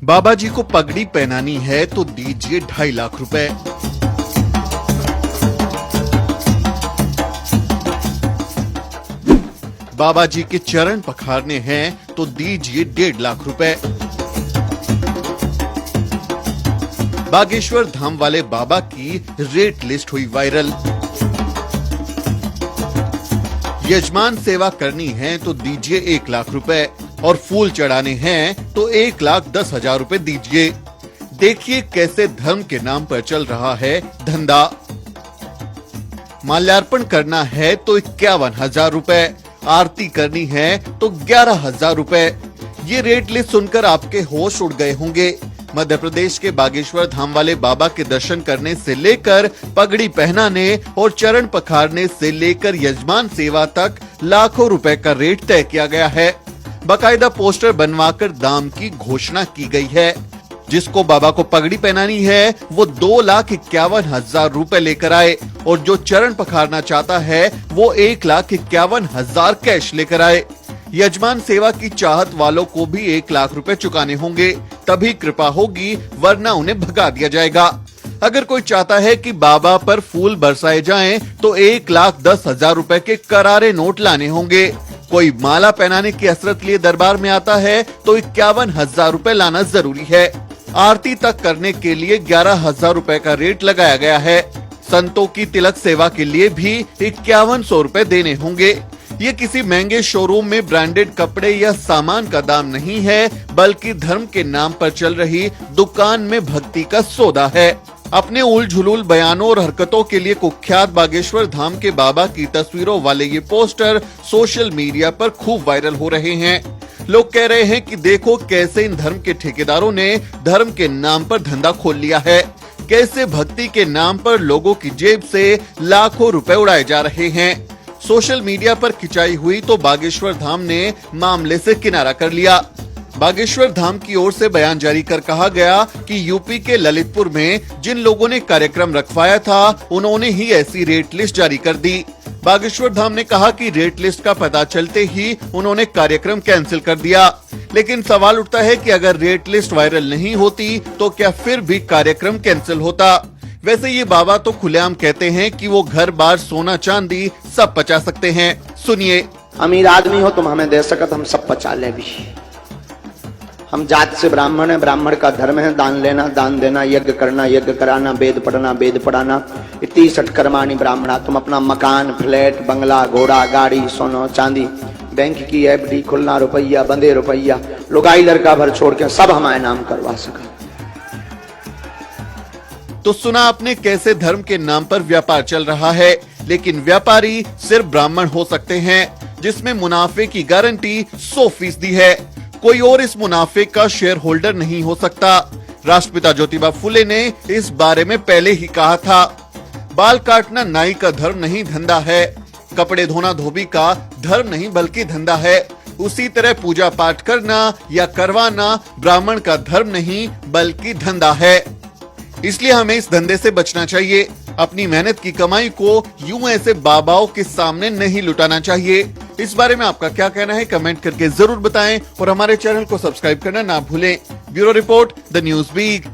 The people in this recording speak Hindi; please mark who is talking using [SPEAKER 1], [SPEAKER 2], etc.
[SPEAKER 1] बाबा जी को पगड़ी पहनानी है तो दीजिए 2.5 लाख रुपए। बाबा जी के चरण पखारने हैं तो दीजिए 1.5 लाख रुपए। बागेश्वर धाम वाले बाबा की रेट लिस्ट हुई वायरल। यजमान सेवा करनी है तो दीजिए 1 लाख रुपए और फूल चढ़ाने हैं तो 1,10,000 रुपए दीजिए। देखिए कैसे धर्म के नाम पर चल रहा है धंधा। माल्यार्पण करना है तो 51,000 रुपए, आरती करनी है तो 11,000 रुपए। ये रेट लिस्ट सुनकर आपके होश उड़ गए होंगे। मध्य प्रदेश के बागेश्वर धाम वाले बाबा के दर्शन करने से लेकर पगड़ी पहनाने और चरण पखारने से लेकर यजमान सेवा तक लाखों रुपए का रेट तय किया गया है। बाकायदा पोस्टर बनवाकर दाम की घोषणा की गई है। जिसको बाबा को पगड़ी पहनानी है वो 2,51,000 रुपए लेकर आए और जो चरण पखारना चाहता है वो 1,51,000 कैश लेकर आए। यजमान सेवा की चाहत वालों को भी 1 लाख रुपए चुकाने होंगे, तभी कृपा होगी, वरना उन्हें भगा दिया जाएगा। अगर कोई चाहता है कि बाबा पर फूल बरसाए जाएं, तो 1,10,000 रुपए के करारे नोट लाने होंगे। कोई माला पहनाने की हसरत लिए दरबार में आता है तो 51,000 रुपए लाना जरूरी है। आरती तक करने के लिए 11,000 रुपए का रेट लगाया गया है। संतों की तिलक सेवा के लिए भी 5,100 रुपए देने होंगे। ये किसी महंगे शोरूम में ब्रांडेड कपड़े या सामान का दाम नहीं है, बल्कि धर्म के नाम पर चल रही दुकान में भक्ति का सौदा है। अपने उल झुलूल बयानों और हरकतों के लिए कुख्यात बागेश्वर धाम के बाबा की तस्वीरों वाले ये पोस्टर सोशल मीडिया पर खूब वायरल हो रहे हैं। लोग कह रहे हैं कि देखो कैसे इन धर्म के ठेकेदारों ने धर्म के नाम पर धंधा खोल लिया है, कैसे भक्ति के नाम पर लोगों की जेब से लाखों रुपए उड़ाए जा रहे हैं। सोशल मीडिया पर खिंचाई हुई तो बागेश्वर धाम ने मामले से किनारा कर लिया। बागेश्वर धाम की ओर से बयान जारी कर कहा गया कि यूपी के ललितपुर में जिन लोगों ने कार्यक्रम रखवाया था उन्होंने ही ऐसी रेट लिस्ट जारी कर दी। बागेश्वर धाम ने कहा कि रेट लिस्ट का पता चलते ही उन्होंने कार्यक्रम कैंसिल कर दिया। लेकिन सवाल उठता है कि अगर रेट लिस्ट वायरल नहीं होती तो क्या फिर भी कार्यक्रम कैंसिल होता? वैसे ये बाबा तो खुलेआम कहते हैं कि वो घर बार सोना चांदी सब पचा सकते हैं। सुनिए।
[SPEAKER 2] अमीर आदमी हो तुम हमें दे सकत, हम सब पचा ले भी। हम जात से ब्राह्मण है, ब्राह्मण का धर्म है दान लेना दान देना, यज्ञ करना यज्ञ कराना, वेद पढ़ना वेद पढ़ाना। इतनी सटकर्माणी ब्राह्मणा। तुम अपना मकान, फ्लैट, बंगला, घोड़ा, गाड़ी, सोना चांदी, बैंक की एफडी, खुलना रुपया, बंदे रुपया, लुगाई लड़का भर छोड़ के सब हमारे नाम करवा सका।
[SPEAKER 1] तो सुना आपने कैसे धर्म के नाम पर व्यापार चल रहा है, लेकिन व्यापारी सिर्फ ब्राह्मण हो सकते हैं, जिसमें मुनाफे की गारंटी 100% है। कोई और इस मुनाफे का शेयर होल्डर नहीं हो सकता। राष्ट्रपिता ज्योतिबा फुले ने इस बारे में पहले ही कहा था। बाल काटना नाई का धर्म नहीं धंधा है, कपड़े धोना धोबी का धर्म नहीं बल्कि धंधा है। उसी तरह पूजा पाठ करना या करवाना ब्राह्मण का धर्म नहीं बल्कि धंधा है। इसलिए हमें इस धंधे से बचना चाहिए। अपनी मेहनत की कमाई को यूं ऐसे बाबाओं के सामने नहीं लुटाना चाहिए। इस बारे में आपका क्या कहना है कमेंट करके जरूर बताएं और हमारे चैनल को सब्सक्राइब करना ना भूलें। Bureau report, the news week.